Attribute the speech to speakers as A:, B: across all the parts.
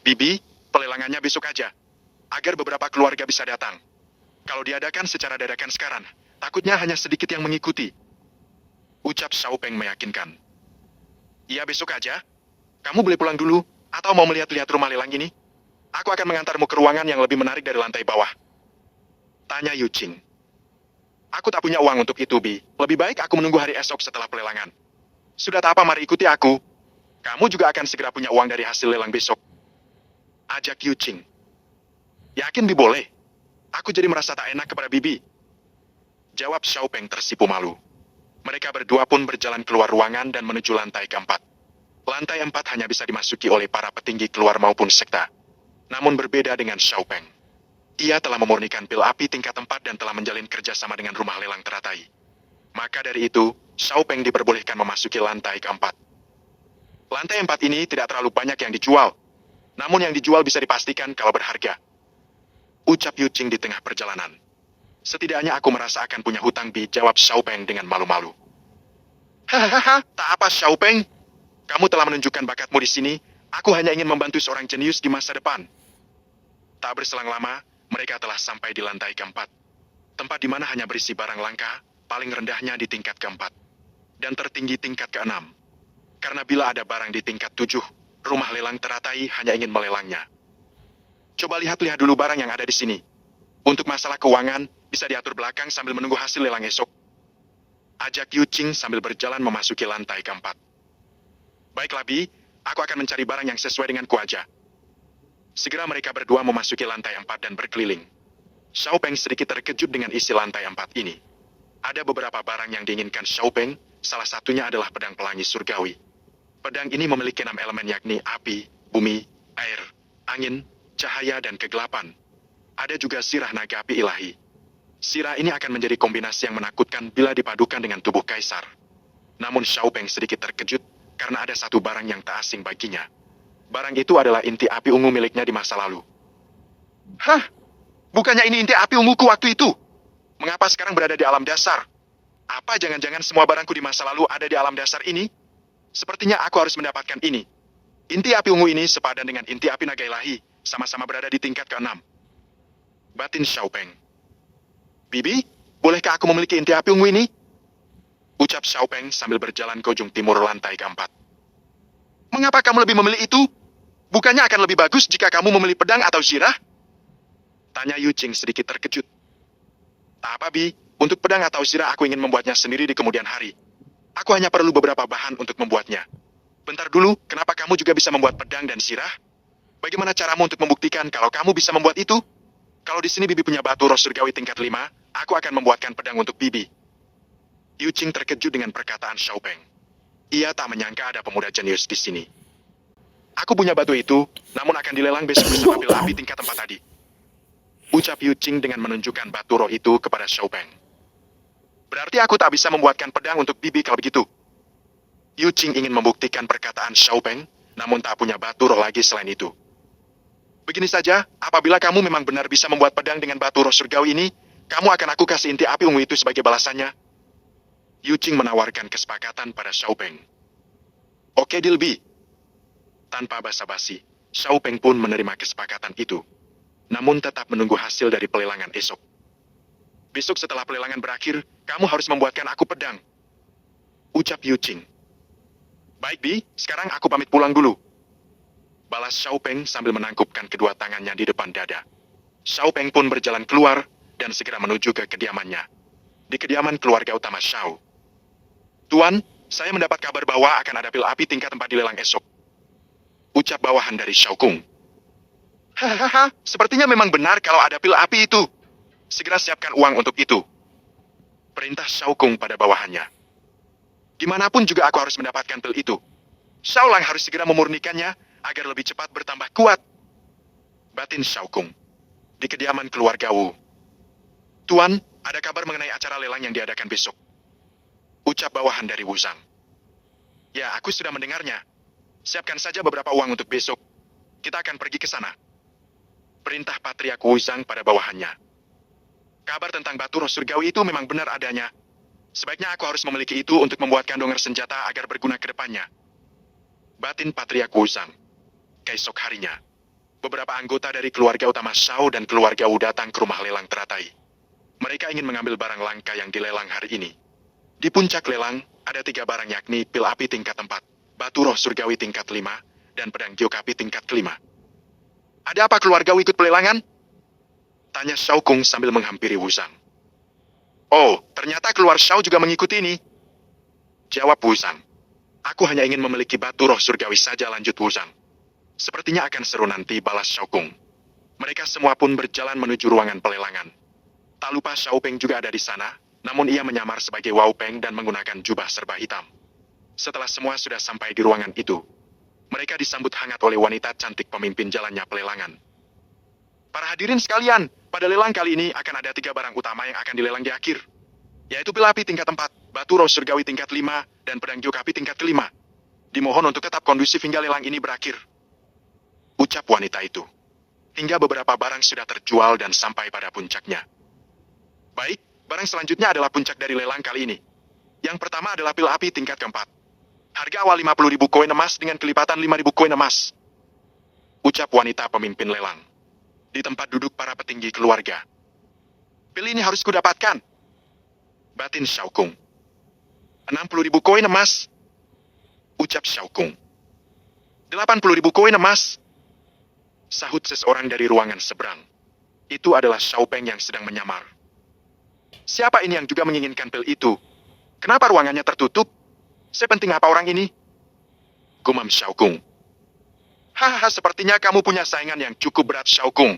A: Bibi, pelelangannya besok aja. Agar beberapa keluarga bisa datang. Kalau diadakan secara dadakan sekarang, takutnya hanya sedikit yang mengikuti. Ucap Xiao Peng meyakinkan. Iya besok aja. Kamu boleh pulang dulu, atau mau melihat-lihat rumah lelang ini? Aku akan mengantarmu ke ruangan yang lebih menarik dari lantai bawah. Tanya Yu Qing. Aku tak punya uang untuk itu, Bi. Lebih baik aku menunggu hari esok setelah pelelangan. Sudah tak apa, mari ikuti aku. Kamu juga akan segera punya uang dari hasil lelang besok. Ajak Yu Qing. Yakin Bi boleh? Aku jadi merasa tak enak kepada Bibi. Jawab Xiao Peng tersipu malu. Mereka berdua pun berjalan keluar ruangan dan menuju lantai keempat. Lantai 4 hanya bisa dimasuki oleh para petinggi keluar maupun sekta. Namun berbeda dengan Xiao Peng. Ia telah memurnikan pil api tingkat 4 dan telah menjalin kerjasama dengan rumah lelang teratai. Maka dari itu, Xiao Peng diperbolehkan memasuki lantai keempat. Lantai 4 ini tidak terlalu banyak yang dijual. Namun yang dijual bisa dipastikan kalau berharga. Ucap Yu Qing di tengah perjalanan. Setidaknya aku merasa akan punya hutang, Bi, jawab Xiao Peng dengan malu-malu. Hahaha, tak apa Xiao Peng. Kamu telah menunjukkan bakatmu di sini. Aku hanya ingin membantu seorang jenius di masa depan. Tak berselang lama, mereka telah sampai di lantai keempat. Tempat di mana hanya berisi barang langka, paling rendahnya di tingkat keempat. Dan tertinggi tingkat keenam. Karena bila ada barang di tingkat 7, rumah lelang teratai hanya ingin melelangnya. Coba lihat-lihat dulu barang yang ada di sini. Untuk masalah keuangan, bisa diatur belakang sambil menunggu hasil lelang esok. Ajak Yu Qing sambil berjalan memasuki lantai keempat. Baiklah, Bi, aku akan mencari barang yang sesuai denganku aja. Segera mereka berdua memasuki lantai 4 dan berkeliling. Xiao Peng sedikit terkejut dengan isi lantai 4 ini. Ada beberapa barang yang diinginkan Xiao Peng, salah satunya adalah pedang pelangi surgawi. Pedang ini memiliki 6 elemen yakni api, bumi, air, angin, cahaya, dan kegelapan. Ada juga sirah naga api ilahi. Sirah ini akan menjadi kombinasi yang menakutkan bila dipadukan dengan tubuh kaisar. Namun Xiao Peng sedikit terkejut karena ada satu barang yang tak asing baginya. Barang itu adalah inti api ungu miliknya di masa lalu. Hah? Bukannya ini inti api unguku waktu itu? Mengapa sekarang berada di alam dasar? Apa jangan-jangan semua barangku di masa lalu ada di alam dasar ini? Sepertinya aku harus mendapatkan ini. Inti api ungu ini sepadan dengan inti api naga ilahi, sama-sama berada di tingkat ke-6. Batin Xiao Peng. Bibi, bolehkah aku memiliki inti api ungu ini? Ucap Xiao Peng sambil berjalan ke ujung timur lantai keempat. Mengapa kamu lebih memilih itu? Bukannya akan lebih bagus jika kamu memilih pedang atau sirah? Tanya Yu Qing sedikit terkejut. Tak apa, Bi. Untuk pedang atau sirah aku ingin membuatnya sendiri di kemudian hari. Aku hanya perlu beberapa bahan untuk membuatnya. Bentar dulu, kenapa kamu juga bisa membuat pedang dan sirah? Bagaimana caramu untuk membuktikan kalau kamu bisa membuat itu? Kalau di sini Bibi punya batu roh surgawi tingkat 5, aku akan membuatkan pedang untuk Bibi. Yu Qing terkejut dengan perkataan Xiao Peng. Ia tak menyangka ada pemuda jenius di sini. Aku punya batu itu, namun akan dilelang besok bersama pil api tingkat 4 tadi. Ucap Yu Qing dengan menunjukkan batu roh itu kepada Xiao Peng. Berarti aku tak bisa membuatkan pedang untuk Bibi kalau begitu. Yu Qing ingin membuktikan perkataan Xiao Peng, namun tak punya batu roh lagi selain itu. Begini saja, apabila kamu memang benar bisa membuat pedang dengan batu roh surgawi ini, kamu akan aku kasih inti api ungu itu sebagai balasannya. Yu Qing menawarkan kesepakatan pada Xiao Peng. Oke, deal, Bi. Tanpa basa-basi, Xiao Peng pun menerima kesepakatan itu. Namun tetap menunggu hasil dari pelelangan esok. Besok setelah pelelangan berakhir, kamu harus membuatkan aku pedang. Ucap Yu Qing. Baik, Bi, sekarang aku pamit pulang dulu. Balas Xiao Peng sambil menangkupkan kedua tangannya di depan dada. Xiao Peng pun berjalan keluar dan segera menuju ke kediamannya. Di kediaman keluarga utama Xiao. Tuan, saya mendapat kabar bahwa akan ada pil api tingkat 4 dilelang esok. Ucap bawahan dari Xiao Kung. Hahaha, sepertinya memang benar kalau ada pil api itu. Segera siapkan uang untuk itu. Perintah Xiao Kung pada bawahannya. Gimanapun juga aku harus mendapatkan pil itu. Xiao Lang harus segera memurnikannya agar lebih cepat bertambah kuat. Batin Xiao Kung. Di kediaman keluarga Wu. Tuan, ada kabar mengenai acara lelang yang diadakan besok. Ucap bawahan dari Wu Zhang. Ya, aku sudah mendengarnya. Siapkan saja beberapa uang untuk besok. Kita akan pergi ke sana. Perintah Patriark Wu Zhang pada bawahannya. Kabar tentang batu roh surgawi itu memang benar adanya. Sebaiknya aku harus memiliki itu untuk membuatkan donger senjata agar berguna ke depannya. Batin Patriark Wu Zhang. Keesok harinya. beberapa anggota dari keluarga utama Shao dan keluarga Wu datang ke rumah lelang teratai. Mereka ingin mengambil barang langka yang dilelang hari ini. Di puncak lelang, ada 3 barang yakni pil api tingkat 4, batu roh surgawi tingkat 5, dan pedang Gyokapi tingkat ke-5. Ada apa keluarga Wu ikut pelelangan? Tanya Shao Kung sambil menghampiri Wu Zhang. Oh, ternyata keluar Shao juga mengikuti ini. Jawab Wu Zhang. Aku hanya ingin memiliki batu roh surgawi saja, lanjut Wu Zhang. Sepertinya akan seru nanti, balas Shao Kung. Mereka semua pun berjalan menuju ruangan pelelangan. Tak lupa Xiao Peng juga ada di sana, namun ia menyamar sebagai Wao Peng dan menggunakan jubah serba hitam. Setelah semua sudah sampai di ruangan itu, mereka disambut hangat oleh wanita cantik pemimpin jalannya pelelangan. Para hadirin sekalian, pada lelang kali ini akan ada 3 barang utama yang akan dilelang di akhir, yaitu pil api tingkat 4, batu roh surgawi tingkat 5, dan pedang Gyokapi tingkat ke-5. Dimohon untuk tetap kondusif hingga lelang ini berakhir. Ucap wanita itu. Hingga beberapa barang sudah terjual dan sampai pada puncaknya. Baik, barang selanjutnya adalah puncak dari lelang kali ini. Yang pertama adalah pil api tingkat ke-4. Harga awal 50.000 koin emas dengan kelipatan 5.000 koin emas. Ucap wanita pemimpin lelang. Di tempat duduk para petinggi keluarga. Pil ini harus kudapatkan. Batin Shao Kung. 60.000 koin emas. Ucap Shao Kung. 80.000 koin emas. Sahut seseorang dari ruangan seberang. Itu adalah Xiao Peng yang sedang menyamar. Siapa ini yang juga menginginkan pil itu? Kenapa ruangannya tertutup? Sepenting apa orang ini? Gumam Xiao Kung. Hahaha, sepertinya kamu punya saingan yang cukup berat, Xiao Kung.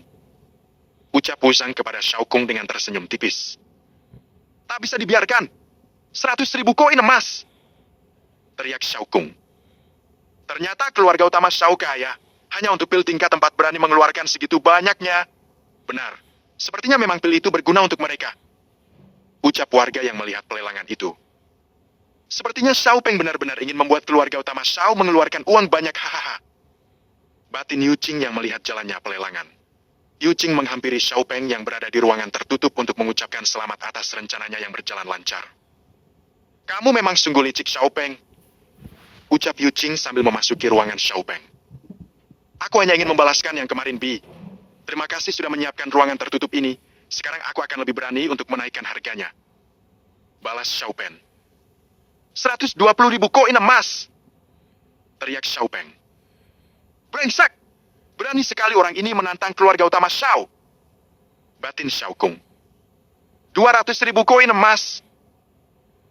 A: Ucap Wu Zhang kepada Xiao Kung dengan tersenyum tipis. Tak bisa dibiarkan. 100.000 koin emas. Teriak Xiao Kung. Ternyata keluarga utama Xiao kaya. Hanya untuk pil tingkat 4 berani mengeluarkan segitu banyaknya. Benar. Sepertinya memang pil itu berguna untuk mereka. Ucap warga yang melihat pelelangan itu. Sepertinya Xiao Peng benar-benar ingin membuat keluarga utama Xiao mengeluarkan uang banyak, hahaha. Batin Yu Qing yang melihat jalannya pelelangan. Yu Qing menghampiri Xiao Peng yang berada di ruangan tertutup untuk mengucapkan selamat atas rencananya yang berjalan lancar. Kamu memang sungguh licik, Xiao Peng. Ucap Yu Qing sambil memasuki ruangan Xiao Peng. Aku hanya ingin membalaskan yang kemarin, Bi. Terima kasih sudah menyiapkan ruangan tertutup ini. Sekarang aku akan lebih berani untuk menaikkan harganya. Balas Xiao Peng. 120.000 koin emas. Teriak Xiao Peng. Brengsek! Berani sekali orang ini menantang keluarga utama Xiao. Batin Xiao Kung. 200.000 koin emas.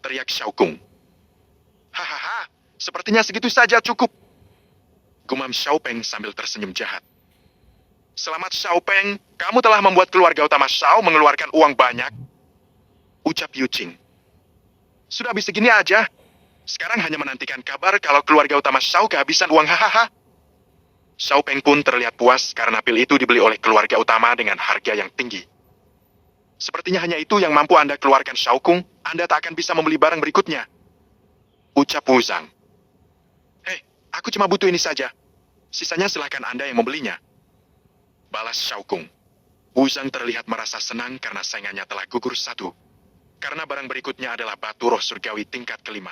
A: Teriak Xiao Kung. Hahaha, sepertinya segitu saja cukup. Gumam Xiao Peng sambil tersenyum jahat. Selamat Xiao Peng, kamu telah membuat keluarga utama Xiao mengeluarkan uang banyak. Ucap Yu Qing. Sudah habis segini aja. Sekarang hanya menantikan kabar kalau keluarga utama Xiao kehabisan uang, hahaha. Xiao Peng pun terlihat puas karena pil itu dibeli oleh keluarga utama dengan harga yang tinggi. Sepertinya hanya itu yang mampu Anda keluarkan, Xiao Kung. Anda tak akan bisa membeli barang berikutnya. Ucap Wu Zhang. Hei, aku cuma butuh ini saja. Sisanya silahkan Anda yang membelinya. Balas Xiao Kung. Wu Zhang terlihat merasa senang karena saingannya telah gugur satu. Karena barang berikutnya adalah batu roh surgawi tingkat ke-5.